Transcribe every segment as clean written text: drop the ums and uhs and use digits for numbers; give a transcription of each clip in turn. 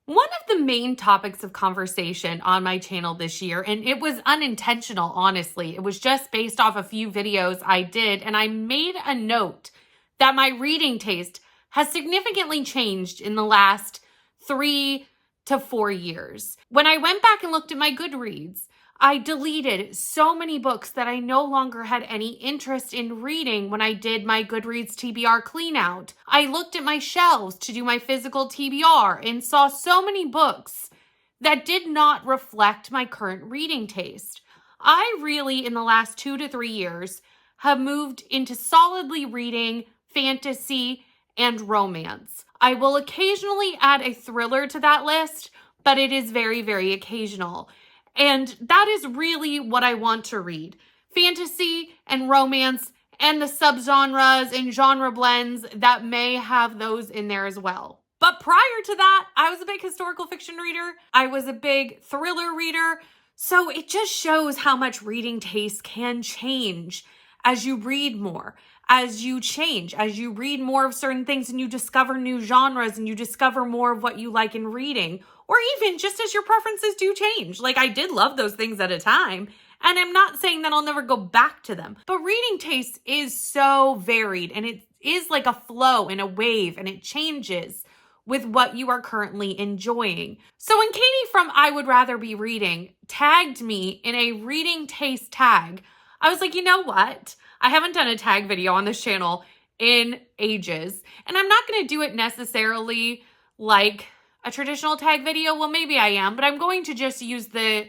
One of the main topics of conversation on my channel this year, and it was unintentional, honestly, it was just based off a few videos I did, and I made a note that my reading taste has significantly changed in the last 3 to 4 years. When I went back and looked at my Goodreads, I deleted so many books that I no longer had any interest in reading when I did my Goodreads TBR clean out. I looked at my shelves to do my physical TBR and saw so many books that did not reflect my current reading taste. I really, in the last 2 to 3 years, have moved into solidly reading fantasy and romance. I will occasionally add a thriller to that list, but it is very, very occasional. And that is really what I want to read. Fantasy and romance and the subgenres and genre blends that may have those in there as well. But prior to that, I was a big historical fiction reader. I was a big thriller reader. So it just shows how much reading taste can change as you read more, as you change, as you read more of certain things and you discover new genres and you discover more of what you like in reading. Or even just as your preferences do change. Like, I did love those things at a time, and I'm not saying that I'll never go back to them. But reading taste is so varied, and it is like a flow and a wave, and it changes with what you are currently enjoying. So when Katie from I Would Rather Be Reading tagged me in a reading taste tag, I was like, you know what? I haven't done a tag video on this channel in ages, and I'm not going to do it necessarily like a traditional tag video. Well, maybe I am, but I'm going to just use the,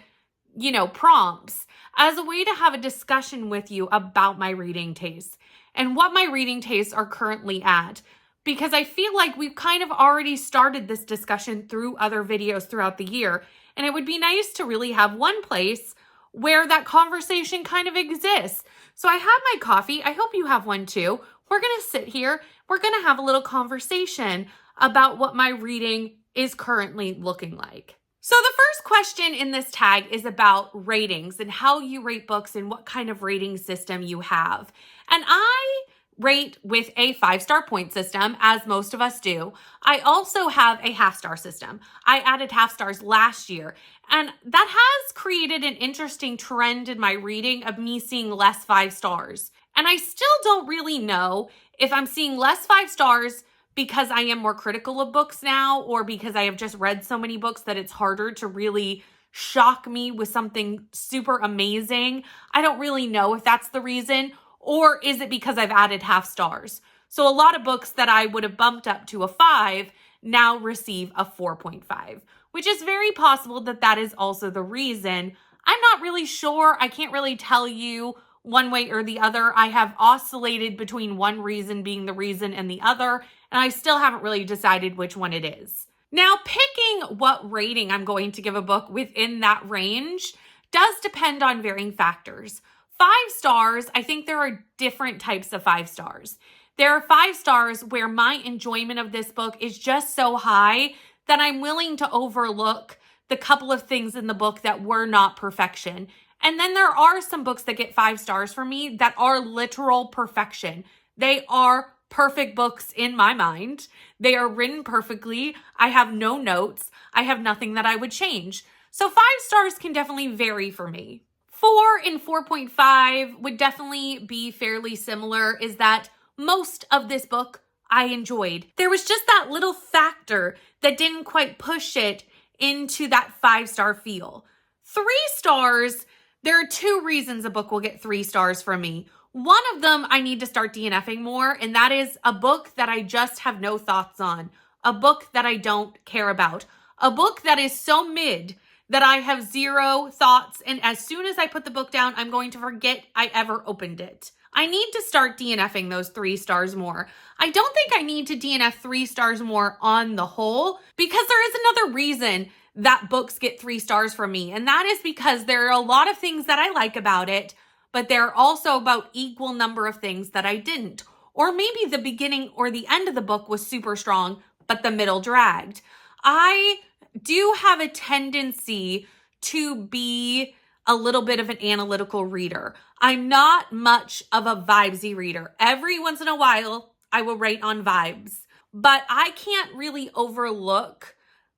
prompts as a way to have a discussion with you about my reading tastes and what my reading tastes are currently at. Because I feel like we've kind of already started this discussion through other videos throughout the year. And it would be nice to really have one place where that conversation kind of exists. So I have my coffee. I hope you have one too. We're going to sit here. We're going to have a little conversation about what my reading is currently looking like. So the first question in this tag is about ratings and how you rate books and what kind of rating system you have. And I rate with a 5-star point system, as most of us do. I also have a half-star system. I added half stars last year, and that has created an interesting trend in my reading of me seeing less 5 stars. And I still don't really know if I'm seeing less 5 stars because I am more critical of books now, or because I have just read so many books that it's harder to really shock me with something super amazing. I don't really know if that's the reason, or is it because I've added half stars? So a lot of books that I would have bumped up to a 5 now receive a 4.5, which is very possible that that is also the reason. I'm not really sure. I can't really tell you one way or the other. I have oscillated between one reason being the reason and the other, and I still haven't really decided which one it is. Now, picking what rating I'm going to give a book within that range does depend on varying factors. 5 stars, I think there are different types of 5 stars. There are 5 stars where my enjoyment of this book is just so high that I'm willing to overlook the couple of things in the book that were not perfection. And then there are some books that get 5 stars for me that are literal perfection. They are perfect books in my mind. They are written perfectly. I have no notes. I have nothing that I would change. So 5 stars can definitely vary for me. 4 and 4.5 would definitely be fairly similar, is that most of this book I enjoyed. There was just that little factor that didn't quite push it into that 5-star feel. 3 stars, there are 2 reasons a book will get 3 stars from me. One of them, I need to start DNFing more, and that is a book that I just have no thoughts on. A book that I don't care about. A book that is so mid that I have 0 thoughts, and as soon as I put the book down, I'm going to forget I ever opened it. I need to start DNFing those 3 stars more. I don't think I need to DNF 3 stars more on the whole, because there is another reason that books get 3 stars from me, and that is because there are a lot of things that I like about it, but there are also about equal number of things that I didn't. Or maybe the beginning or the end of the book was super strong, but the middle dragged. I do have a tendency to be a little bit of an analytical reader. I'm not much of a vibesy reader. Every once in a while, I will rate on vibes, but I can't really overlook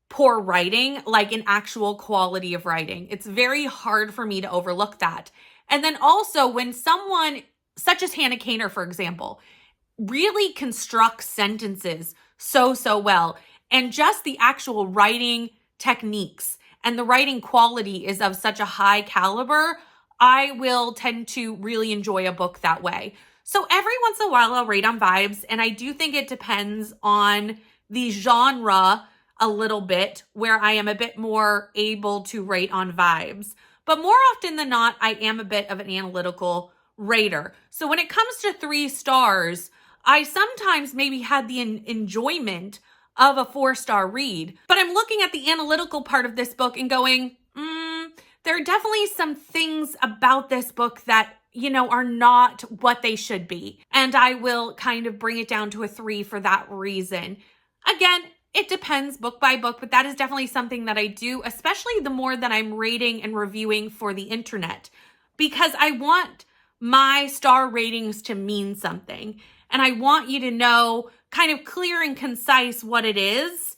poor writing, like an actual quality of writing. It's very hard for me to overlook that. And then also when someone, such as Hannah Kaner, for example, really constructs sentences so well, and just the actual writing techniques and the writing quality is of such a high caliber, I will tend to really enjoy a book that way. So every once in a while I'll rate on vibes, and I do think it depends on the genre a little bit, where I am a bit more able to rate on vibes. But more often than not, I am a bit of an analytical rater. So when it comes to 3 stars, I sometimes maybe had the enjoyment of a 4-star read, but I'm looking at the analytical part of this book and going, there are definitely some things about this book that, are not what they should be. And I will kind of bring it down to a 3 for that reason. Again, it depends book by book, but that is definitely something that I do, especially the more that I'm rating and reviewing for the internet, because I want my star ratings to mean something. And I want you to know kind of clear and concise what it is,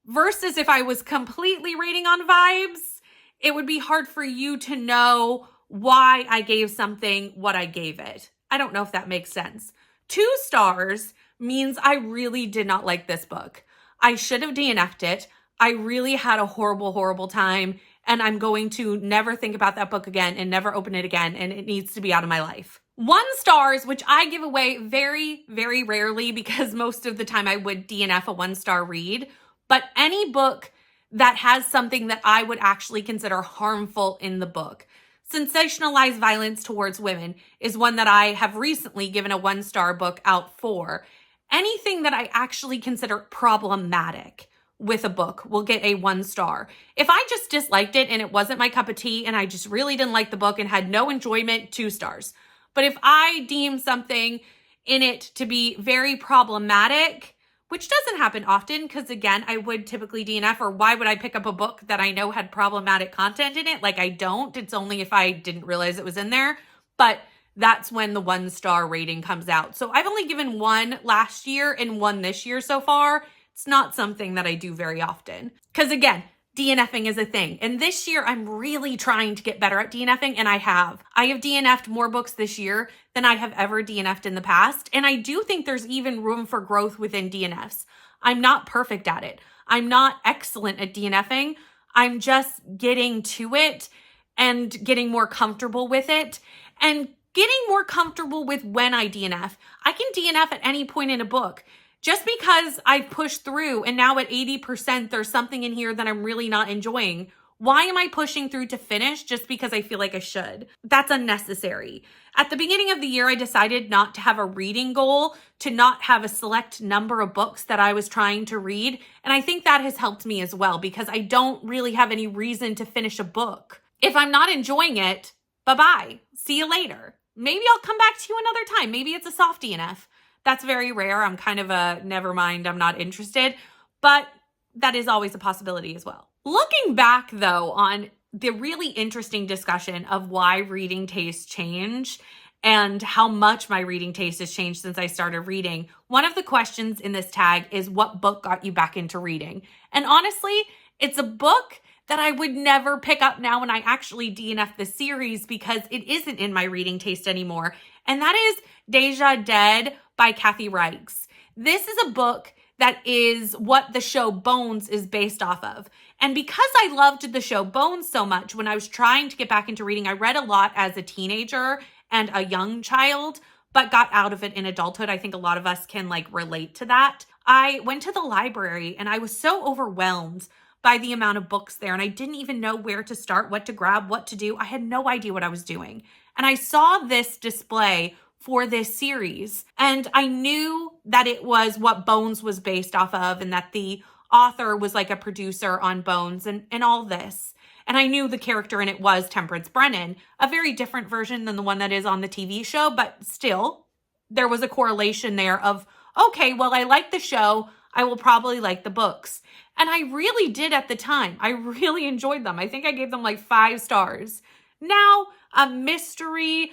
versus if I was completely rating on vibes, it would be hard for you to know why I gave something what I gave it. I don't know if that makes sense. 2 stars means I really did not like this book. I should have DNF'd it. I really had a horrible time, and I'm going to never think about that book again and never open it again, and it needs to be out of my life. 1 stars, which I give away very rarely, because most of the time I would DNF a 1-star read, but any book that has something that I would actually consider harmful in the book. Sensationalized violence towards women is one that I have recently given a 1-star book out for. Anything that I actually consider problematic with a book will get a 1 star. If I just disliked it and it wasn't my cup of tea and I just really didn't like the book and had no enjoyment, 2 stars. But if I deem something in it to be very problematic, which doesn't happen often, because again, I would typically DNF, or why would I pick up a book that I know had problematic content in it? Like, I don't. It's only if I didn't realize it was in there. But that's when the 1-star rating comes out. So I've only given 1 last year and 1 this year so far. It's not something that I do very often. Because again, DNFing is a thing. And this year I'm really trying to get better at DNFing, and I have. I have DNF'd more books this year than I have ever DNF'd in the past. And I do think there's even room for growth within DNFs. I'm not perfect at it. I'm not excellent at DNFing. I'm just getting to it and getting more comfortable with it, and getting more comfortable with when I DNF. I can DNF at any point in a book. Just because I've pushed through and now at 80%, there's something in here that I'm really not enjoying. Why am I pushing through to finish just because I feel like I should? That's unnecessary. At the beginning of the year, I decided not to have a reading goal, to not have a select number of books that I was trying to read. And I think that has helped me as well, because I don't really have any reason to finish a book. If I'm not enjoying it, bye-bye. See you later. Maybe I'll come back to you another time. Maybe it's a soft DNF. That's very rare. I'm kind of a never mind, I'm not interested, but that is always a possibility as well. Looking back though on the really interesting discussion of why reading tastes change and how much my reading taste has changed since I started reading, one of the questions in this tag is, what book got you back into reading? And honestly, it's a book that I would never pick up now when I actually DNF the series, because it isn't in my reading taste anymore. And that is Deja Dead by Kathy Reichs. This is a book that is what the show Bones is based off of. And because I loved the show Bones so much, when I was trying to get back into reading, I read a lot as a teenager and a young child, but got out of it in adulthood. I think a lot of us can relate to that. I went to the library and I was so overwhelmed by the amount of books there, and I didn't even know where to start, what to grab, what to do. I had no idea what I was doing. And I saw this display for this series, and I knew that it was what Bones was based off of, and that the author was like a producer on Bones and all this. And I knew the character in it was Temperance Brennan, a very different version than the one that is on the TV show, but still, there was a correlation there of, okay, well, I like the show, I will probably like the books. And I really did at the time. I really enjoyed them. I think I gave them 5 stars. Now, a mystery,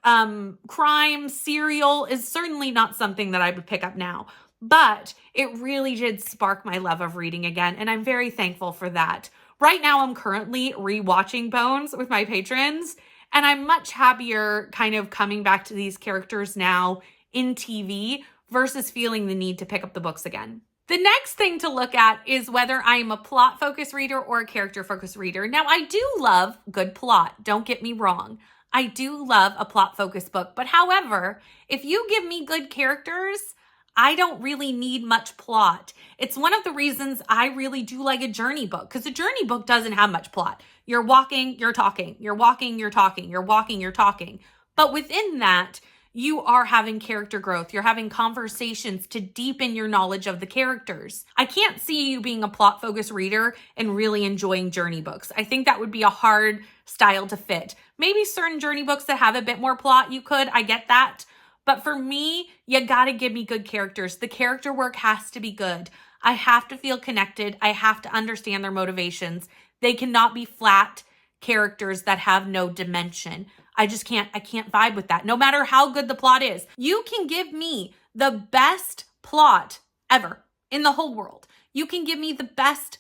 crime, serial is certainly not something that I would pick up now. but it really did spark my love of reading again, and I'm very thankful for that. Right now, I'm currently rewatching Bones with my patrons, and I'm much happier kind of coming back to these characters now in TV versus feeling the need to pick up the books again. The next thing to look at is whether I am a plot-focused reader or a character-focused reader. Now, I do love good plot, don't get me wrong. I do love a plot-focused book, but however, if you give me good characters, I don't really need much plot. It's one of the reasons I really do like a journey book, because a journey book doesn't have much plot. You're walking, you're talking, you're walking, you're talking, you're walking, you're talking. But within that, you are having character growth. You're having conversations to deepen your knowledge of the characters. I can't see you being a plot-focused reader and really enjoying journey books. I think that would be a hard style to fit. Maybe certain journey books that have a bit more plot, you could. I get that. But for me, you gotta give me good characters. The character work has to be good. I have to feel connected. I have to understand their motivations. They cannot be flat characters that have no dimension. I can't vibe with that. No matter how good the plot is. You can give me the best plot ever in the whole world. You can give me the best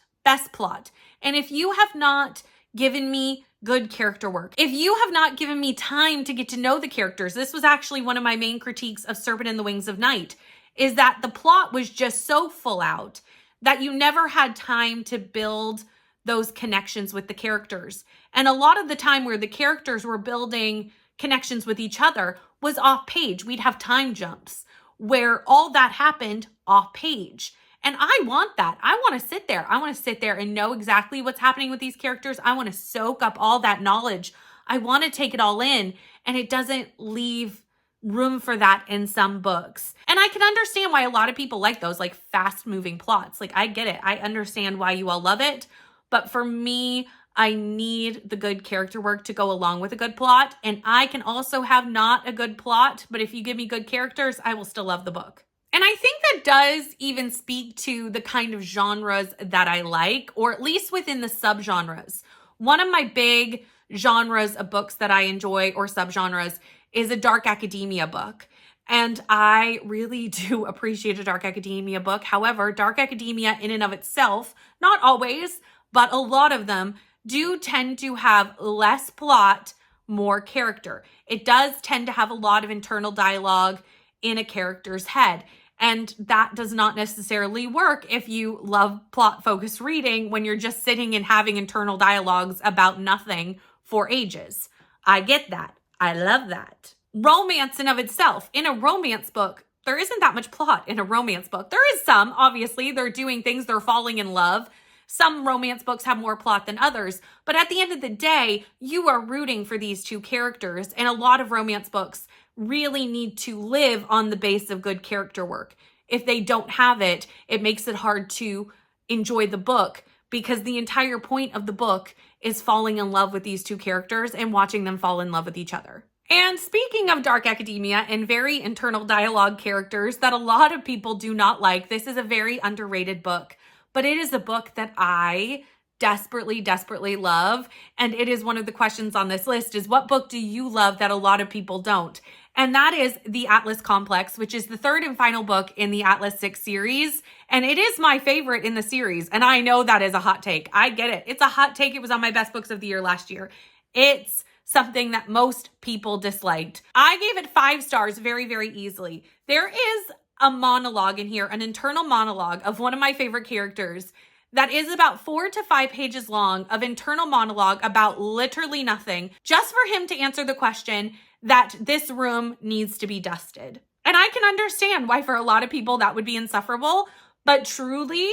plot. And if you have not given me good character work, if you have not given me time to get to know the characters, this was actually one of my main critiques of Serpent and the Wings of Night, is that the plot was just so full out that you never had time to build those connections with the characters. And a lot of the time where the characters were building connections with each other was off page. We'd have time jumps where all that happened off page. And I want that. I want to sit there. I want to sit there and know exactly what's happening with these characters. I want to soak up all that knowledge. I want to take it all in, and it doesn't leave room for that in some books. And I can understand why a lot of people like those, like fast-moving plots. Like, I get it. I understand why you all love it. But for me, I need the good character work to go along with a good plot. And I can also have not a good plot, but if you give me good characters, I will still love the book. And I think that does even speak to the kind of genres that I like, or at least within the subgenres. One of my big genres of books that I enjoy, or subgenres, is a dark academia book. And I really do appreciate a dark academia book. However, dark academia in and of itself, not always, but a lot of them do tend to have less plot, more character. It does tend to have a lot of internal dialogue in a character's head. And that does not necessarily work if you love plot-focused reading when you're just sitting and having internal dialogues about nothing for ages. I get that. I love that. Romance in of itself. In a romance book, there isn't that much plot in a romance book. There is some, obviously. They're doing things, they're falling in love. Some romance books have more plot than others, but at the end of the day, you are rooting for these two characters, and a lot of romance books really need to live on the base of good character work. If they don't have it, it makes it hard to enjoy the book, because the entire point of the book is falling in love with these two characters and watching them fall in love with each other. And speaking of dark academia and very internal dialogue characters that a lot of people do not like, this is a very underrated book. But it is a book that I desperately, desperately love. And it is one of the questions on this list is, what book do you love that a lot of people don't? And that is The Atlas Complex, which is the third and final book in the Atlas 6 series. And it is my favorite in the series. And I know that is a hot take. I get it. It's a hot take. It was on my best books of the year last year. It's something that most people disliked. I gave it 5 stars very, very easily. There is a monologue in here, an internal monologue of one of my favorite characters that is about 4 to 5 pages long of internal monologue about literally nothing, just for him to answer the question that this room needs to be dusted. And I can understand why for a lot of people that would be insufferable, but truly,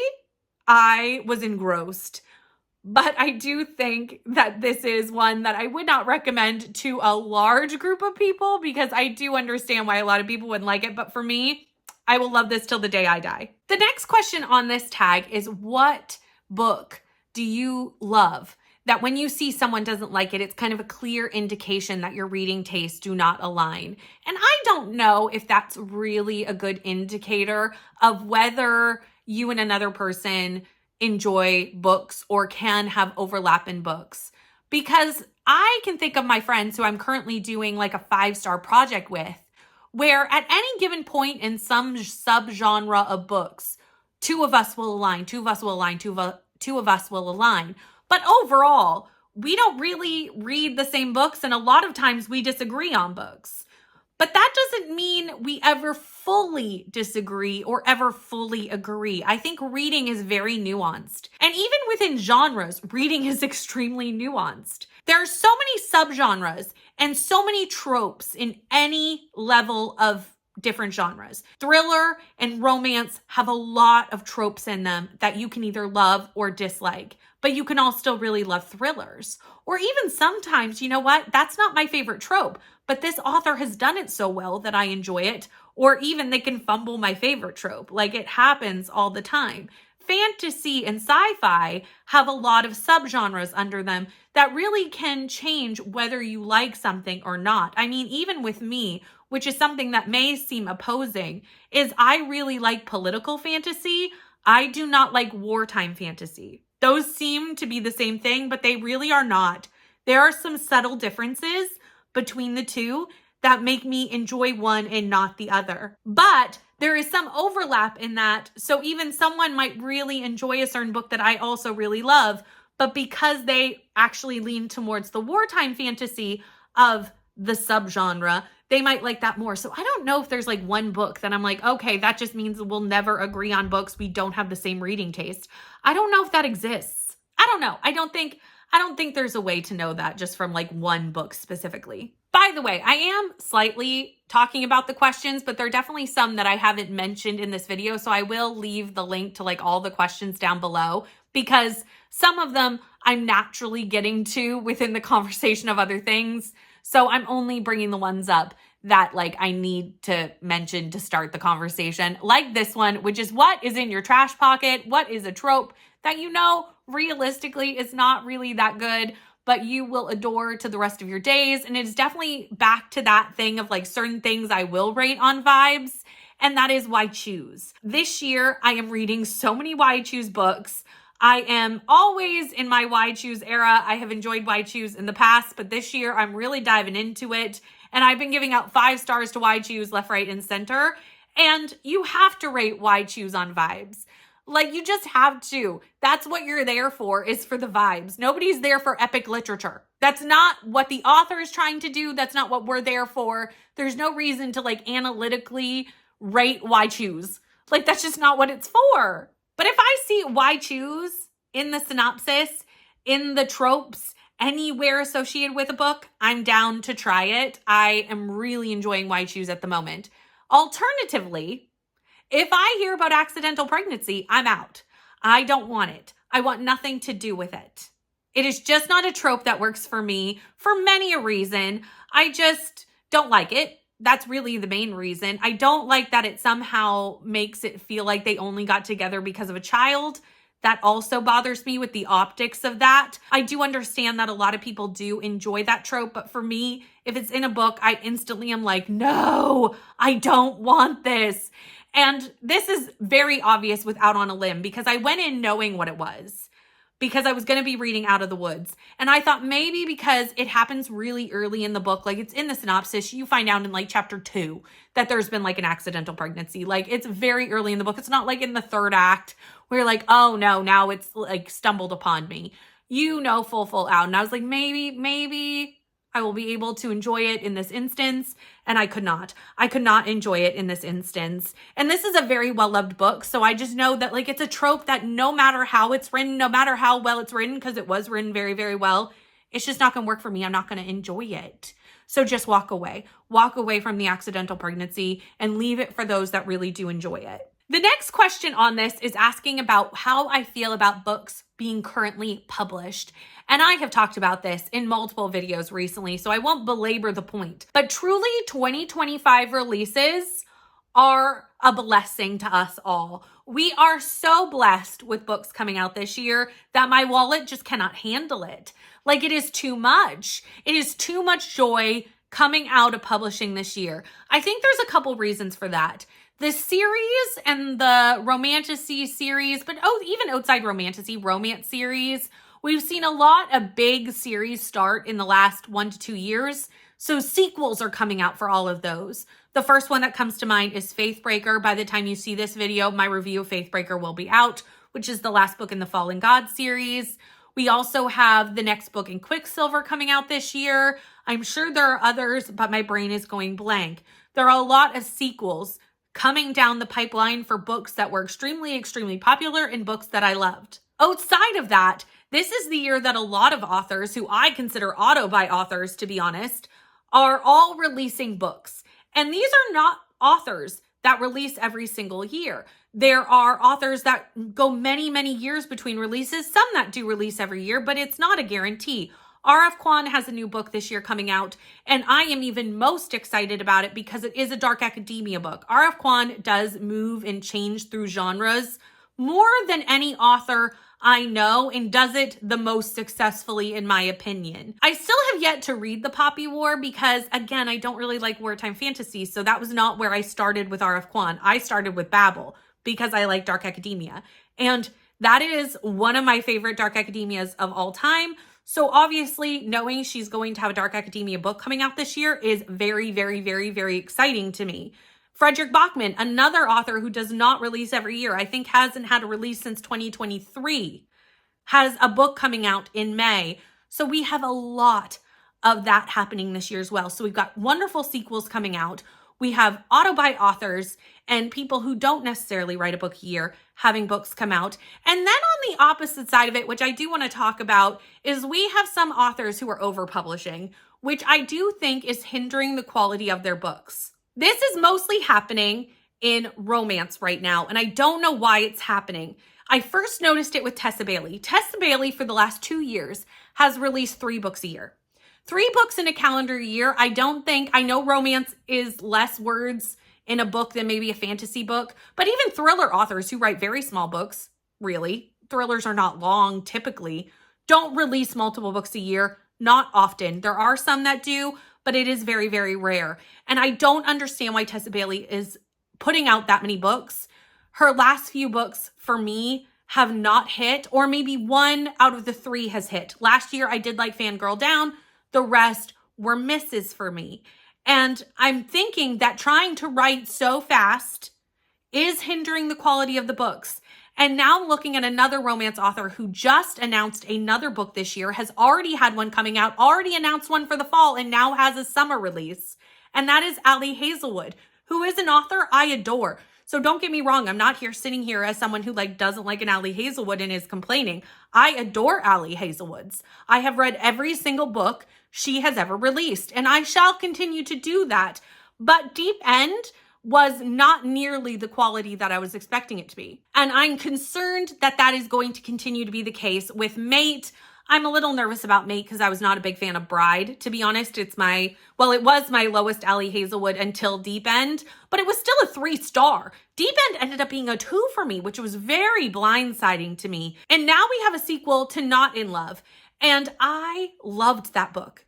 I was engrossed. But I do think that this is one that I would not recommend to a large group of people, because I do understand why a lot of people wouldn't like it. But for me, I will love this till the day I die. The next question on this tag is, what book do you love that when you see someone doesn't like it, it's kind of a clear indication that your reading tastes do not align? And I don't know if that's really a good indicator of whether you and another person enjoy books or can have overlap in books. Because I can think of my friends who I'm currently doing like a 5-star project with, where at any given point in some subgenre of books, two of us will align, two of us will align, two of us will align. But overall, we don't really read the same books, and a lot of times we disagree on books. But that doesn't mean we ever fully disagree or ever fully agree. I think reading is very nuanced. And even within genres, reading is extremely nuanced. There are so many subgenres and so many tropes in any level of different genres. Thriller and romance have a lot of tropes in them that you can either love or dislike, but you can all still really love thrillers. Or even sometimes, you know what? That's not my favorite trope, but this author has done it so well that I enjoy it. Or even they can fumble my favorite trope. Like, it happens all the time. Fantasy and sci-fi have a lot of subgenres under them that really can change whether you like something or not. I mean, even with me, which is something that may seem opposing, is I really like political fantasy. I do not like wartime fantasy. Those seem to be the same thing, but they really are not. There are some subtle differences between the two that make me enjoy one and not the other. But there is some overlap in that. So even someone might really enjoy a certain book that I also really love, but because they actually lean towards the wartime fantasy of the subgenre, they might like that more. So I don't know if there's like one book that I'm like, okay, that just means we'll never agree on books. We don't have the same reading taste. I don't know if that exists. I don't know. I don't think there's a way to know that just from like one book specifically. By the way, I am slightly talking about the questions, but there are definitely some that I haven't mentioned in this video. So I will leave the link to like all the questions down below, because some of them I'm naturally getting to within the conversation of other things. So I'm only bringing the ones up that like I need to mention to start the conversation, like this one, which is what is in your trash pocket? What is a trope that you know realistically is not really that good, but you will adore to the rest of your days? And it's definitely back to that thing of like certain things I will rate on vibes, and that is Why Choose. This year, I am reading so many Why Choose books. I am always in my Why Choose era. I have enjoyed Why Choose in the past, but this year I'm really diving into it. And I've been giving out 5 stars to Why Choose left, right, and center. And you have to rate Why Choose on vibes. Like, you just have to. That's what you're there for, is for the vibes. Nobody's there for epic literature. That's not what the author is trying to do. That's not what we're there for. There's no reason to like analytically rate Why Choose. Like, that's just not what it's for. But if I see Why Choose in the synopsis, in the tropes, anywhere associated with a book, I'm down to try it. I am really enjoying Why Choose at the moment. Alternatively, if I hear about accidental pregnancy, I'm out. I don't want it. I want nothing to do with it. It is just not a trope that works for me for many a reason. I just don't like it. That's really the main reason. I don't like that it somehow makes it feel like they only got together because of a child. That also bothers me with the optics of that. I do understand that a lot of people do enjoy that trope, but for me, if it's in a book, I instantly am like, no, I don't want this. And this is very obvious with Out on a Limb, because I went in knowing what it was, because I was going to be reading Out of the Woods. And I thought maybe because it happens really early in the book, like it's in the synopsis, you find out in like chapter 2 that there's been like an accidental pregnancy. Like, it's very early in the book. It's not like in the 3rd act where you're like, oh no, now it's like stumbled upon me. You know, full out. And I was like, maybe I will be able to enjoy it in this instance. And I could not. I could not enjoy it in this instance. And this is a very well-loved book. So I just know that like it's a trope that no matter how it's written, no matter how well it's written, because it was written very, very well, it's just not going to work for me. I'm not going to enjoy it. So just walk away. Walk away from the accidental pregnancy and leave it for those that really do enjoy it. The next question on this is asking about how I feel about books being currently published. And I have talked about this in multiple videos recently, so I won't belabor the point. But truly, 2025 releases are a blessing to us all. We are so blessed with books coming out this year that my wallet just cannot handle it. Like, it is too much. It is too much joy coming out of publishing this year. I think there's a couple reasons for that. The series and the romantasy series, but even outside romantasy, romance series, we've seen a lot of big series start in the last 1 to 2 years. So sequels are coming out for all of those. The first one that comes to mind is Faithbreaker. By the time you see this video, my review of Faithbreaker will be out, which is the last book in the Fallen God series. We also have the next book in Quicksilver coming out this year. I'm sure there are others, but my brain is going blank. There are a lot of sequels coming down the pipeline for books that were extremely, extremely popular and books that I loved. Outside of that, this is the year that a lot of authors, who I consider auto-buy authors to be honest, are all releasing books. And these are not authors that release every single year. There are authors that go many, many years between releases, some that do release every year, but it's not a guarantee. R.F. Kuang has a new book this year coming out, and I am even most excited about it because it is a dark academia book. R.F. Kuang does move and change through genres more than any author I know, and does it the most successfully in my opinion. I still have yet to read The Poppy War because, again, I don't really like wartime fantasy, so that was not where I started with R.F. Kuang. I started with Babel because I like dark academia, and that is one of my favorite dark academias of all time. So obviously, knowing she's going to have a dark academia book coming out this year is very, very, very, very exciting to me. Frederick Bachman, another author who does not release every year, I think hasn't had a release since 2023, has a book coming out in May. So we have a lot of that happening this year as well. So we've got wonderful sequels coming out. We have auto-buy authors and people who don't necessarily write a book a year having books come out. And then on the opposite side of it, which I do want to talk about, is we have some authors who are over-publishing, which I do think is hindering the quality of their books. This is mostly happening in romance right now, and I don't know why it's happening. I first noticed it with Tessa Bailey. Tessa Bailey, for the last 2 years, has released 3 books a year. 3 books in a calendar year. I know romance is less words in a book than maybe a fantasy book, but even thriller authors who write very small books, really, thrillers are not long typically, don't release multiple books a year. Not often. There are some that do, but it is very, very rare. And I don't understand why Tessa Bailey is putting out that many books. Her last few books for me have not hit, or maybe 1 out of the 3 has hit. Last year I did like Fangirl Down. The rest were misses for me. And I'm thinking that trying to write so fast is hindering the quality of the books. And now I'm looking at another romance author who just announced another book this year, has already had one coming out, already announced one for the fall, and now has a summer release. And that is Ali Hazelwood, who is an author I adore. So don't get me wrong, I'm not sitting here as someone who doesn't like an Ali Hazelwood and is complaining. I adore Ali Hazelwood's. I have read every single book she has ever released, and I shall continue to do that. But Deep End was not nearly the quality that I was expecting it to be. And I'm concerned that that is going to continue to be the case with Mate. I'm a little nervous about Mate because I was not a big fan of Bride, to be honest. It was my lowest Ali Hazelwood until Deep End, but it was still a 3-star. Deep End ended up being a 2 for me, which was very blindsiding to me. And now we have a sequel to Not in Love, and I loved that book.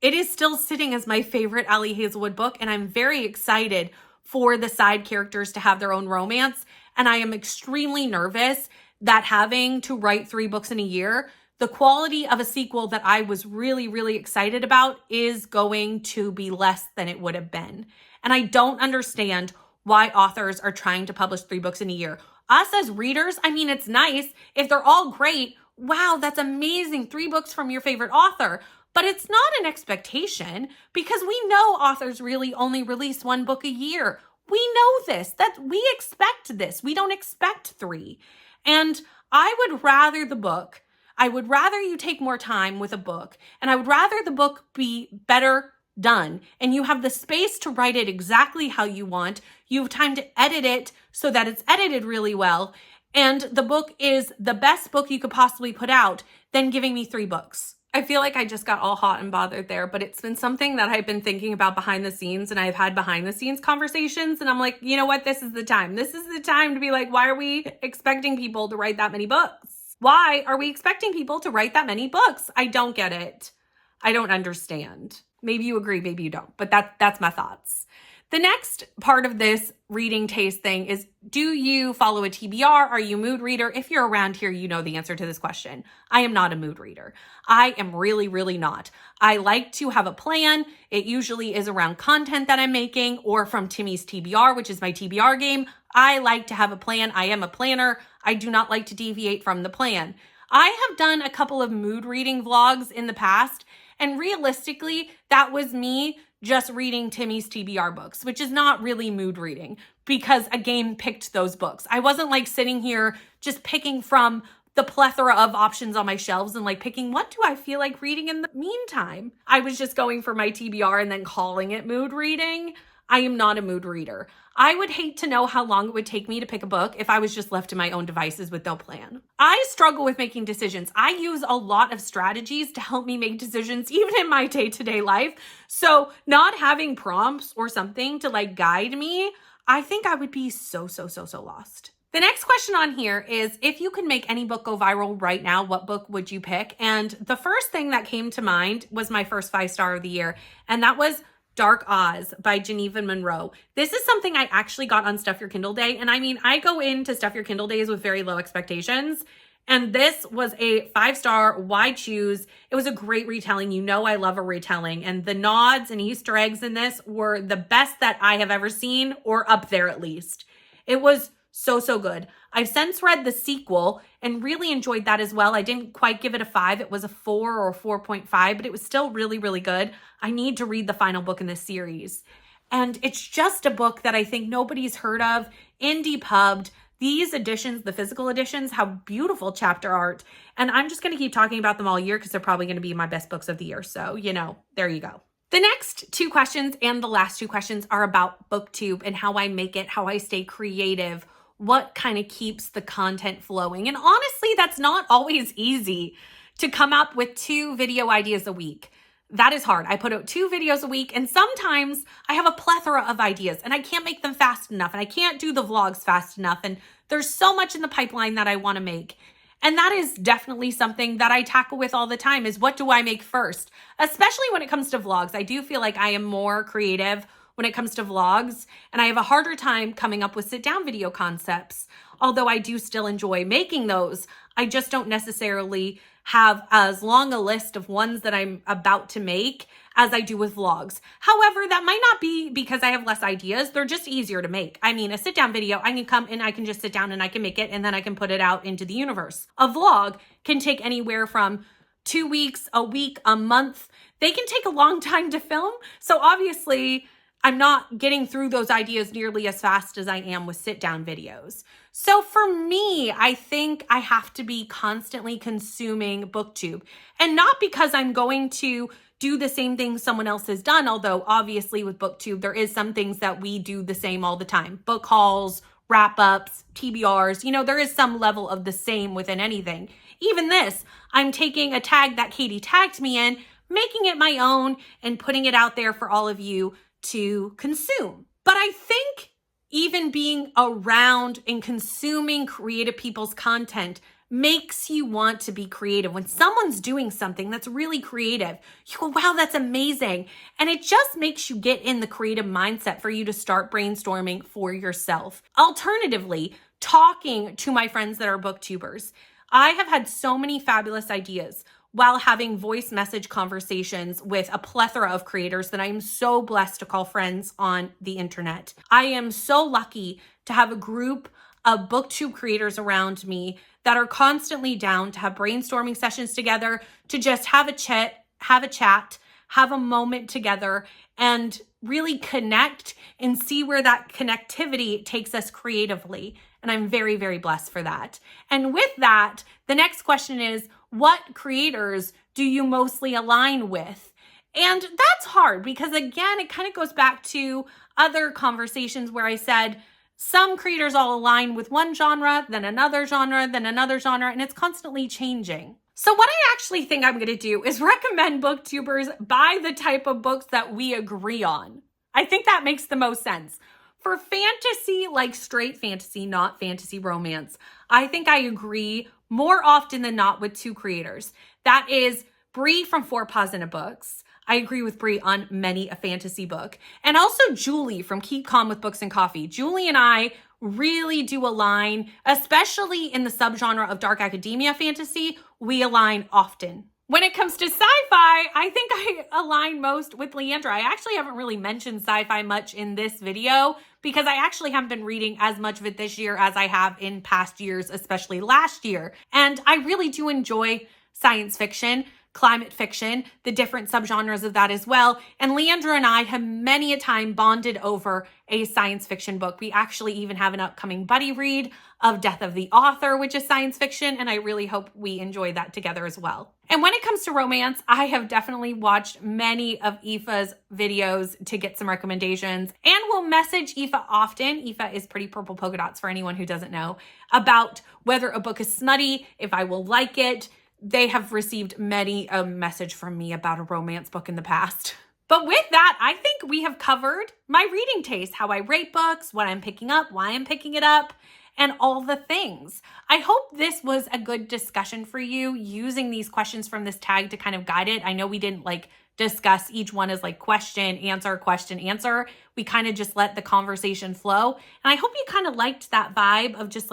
It is still sitting as my favorite Ali Hazelwood book, and I'm very excited for the side characters to have their own romance. And I am extremely nervous that having to write 3 books in a year, the quality of a sequel that I was really, really excited about is going to be less than it would have been. And I don't understand why authors are trying to publish 3 books in a year. Us as readers, I mean, it's nice. If they're all great, wow, that's amazing. 3 books from your favorite author. But it's not an expectation because we know authors really only release 1 book a year. We know this, that we expect this. We don't expect 3. And I would rather you take more time with a book, and I would rather the book be better done and you have the space to write it exactly how you want. You have time to edit it so that it's edited really well, and the book is the best book you could possibly put out than giving me 3 books. I feel like I just got all hot and bothered there, but it's been something that I've been thinking about behind the scenes, and I've had behind the scenes conversations, and I'm like, you know what? This is the time. This is the time to be like, why are we expecting people to write that many books? Why are we expecting people to write that many books? I don't get it. I don't understand. Maybe you agree, maybe you don't, but that's my thoughts. The next part of this reading taste thing is, do you follow a TBR? Are you a mood reader? If you're around here, you know the answer to this question. I am not a mood reader. I am really, really not. I like to have a plan. It usually is around content that I'm making or from Timmy's TBR, which is my TBR game. I like to have a plan. I am a planner. I do not like to deviate from the plan. I have done a couple of mood reading vlogs in the past, and realistically, that was me just reading Timmy's TBR books, which is not really mood reading because a game picked those books. I wasn't like sitting here just picking from the plethora of options on my shelves and like picking what do I feel like reading in the meantime. I was just going for my TBR and then calling it mood reading. I am not a mood reader. I would hate to know how long it would take me to pick a book if I was just left to my own devices with no plan. I struggle with making decisions. I use a lot of strategies to help me make decisions even in my day-to-day life. So not having prompts or something to like guide me, I think I would be so lost. The next question on here is, if you could make any book go viral right now, what book would you pick? And the first thing that came to mind was my first 5-star of the year, and that was Dark Oz by Geneva Monroe. This is something I actually got on Stuff Your Kindle Day. And I mean, I go into Stuff Your Kindle Days with very low expectations. And this was a 5-star. Why choose? It was a great retelling. You know I love a retelling. And the nods and Easter eggs in this were the best that I have ever seen, or up there at least. It was so good. I've since read the sequel and really enjoyed that as well. I didn't quite give it a 5. It was a 4 or 4.5, but it was still really good. I need to read the final book in this series. And it's just a book that I think nobody's heard of, indie pubbed. These editions, the physical editions, have beautiful chapter art. And I'm just going to keep talking about them all year because they're probably going to be my best books of the year. So, you know, there you go. The next 2 questions and the last 2 questions are about BookTube and how I make it, how I stay creative, what kind of keeps the content flowing. And honestly, that's not always easy to come up with 2 video ideas a week. That is hard. I put out 2 videos a week, and sometimes I have a plethora of ideas and I can't make them fast enough, and I can't do the vlogs fast enough. And there's so much in the pipeline that I want to make. And that is definitely something that I tackle with all the time, is what do I make first? Especially when it comes to vlogs. I do feel like I am more creative when it comes to vlogs, and I have a harder time coming up with sit-down video concepts. Although I do still enjoy making those, I just don't necessarily have as long a list of ones that I'm about to make as I do with vlogs. However, that might not be because I have less ideas. They're just easier to make. I mean, a sit-down video, I can come and I can just sit down and I can make it, and then I can put it out into the universe. A vlog can take anywhere from 2 weeks, a week, a month. They can take a long time to film. So obviously, I'm not getting through those ideas nearly as fast as I am with sit-down videos. So for me, I think I have to be constantly consuming BookTube. And not because I'm going to do the same things someone else has done, although obviously with BookTube, there is some things that we do the same all the time. Book hauls, wrap-ups, TBRs, you know, there is some level of the same within anything. Even this, I'm taking a tag that Katie tagged me in, making it my own, and putting it out there for all of you to consume. But I think even being around and consuming creative people's content makes you want to be creative. When someone's doing something that's really creative, you go, wow, that's amazing. And it just makes you get in the creative mindset for you to start brainstorming for yourself. Alternatively, talking to my friends that are booktubers. I have had so many fabulous ideas while having voice message conversations with a plethora of creators that I am so blessed to call friends on the internet. I am so lucky to have a group of booktube creators around me that are constantly down to have brainstorming sessions together, to just have a chat, have a moment together, and really connect and see where that connectivity takes us creatively. And I'm very blessed for that. And with that, the next question is, what creators do you mostly align with? And that's hard because, again, it kind of goes back to other conversations where I said some creators all align with one genre, then another genre, then another genre, and it's constantly changing. So what I actually think I'm going to do is recommend booktubers buy the type of books that we agree on. I think that makes the most sense. For fantasy, like straight fantasy, not fantasy romance, I think I agree more often than not with 2 creators. That is Bree from 4 Paws in a Books. I agree with Brie on many a fantasy book. And also Julie from Keep Calm with Books and Coffee. Julie and I really do align, especially in the subgenre of dark academia fantasy. We align often. When it comes to sci-fi, I think I align most with Leandra. I actually haven't really mentioned sci-fi much in this video because I actually haven't been reading as much of it this year as I have in past years, especially last year. And I really do enjoy science fiction, climate fiction, the different subgenres of that as well. And Leandra and I have many a time bonded over a science fiction book. We actually even have an upcoming buddy read of Death of the Author, which is science fiction, and I really hope we enjoy that together as well. And when it comes to romance, I have definitely watched many of Aoife's videos to get some recommendations and will message Aoife often. Aoife is Pretty Purple Polka Dots for anyone who doesn't know, about whether a book is smutty, if I will like it. They have received many a message from me about a romance book in the past. But with that, I think we have covered my reading taste, how I rate books, what I'm picking up, why I'm picking it up, and all the things. I hope this was a good discussion for you, using these questions from this tag to kind of guide it. I know we didn't discuss each one as question, answer. We kind of just let the conversation flow. And I hope you kind of liked that vibe of just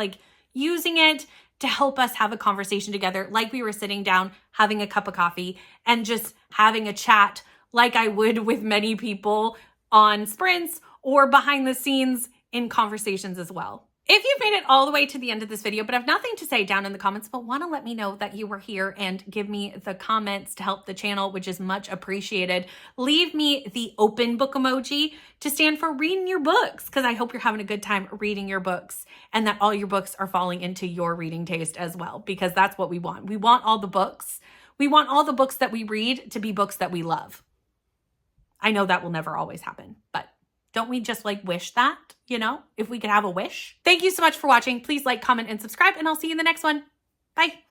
using it to help us have a conversation together, like we were sitting down having a cup of coffee and just having a chat like I would with many people on sprints or behind the scenes in conversations as well. If you've made it all the way to the end of this video but have nothing to say down in the comments but want to let me know that you were here and give me the comments to help the channel, which is much appreciated, leave me the open book emoji to stand for reading your books, because I hope you're having a good time reading your books and that all your books are falling into your reading taste as well, because that's what we want. We want all the books. We want all the books that we read to be books that we love. I know that will never always happen, but don't we just wish that, if we could have a wish? Thank you so much for watching. Please like, comment, and subscribe, and I'll see you in the next one. Bye.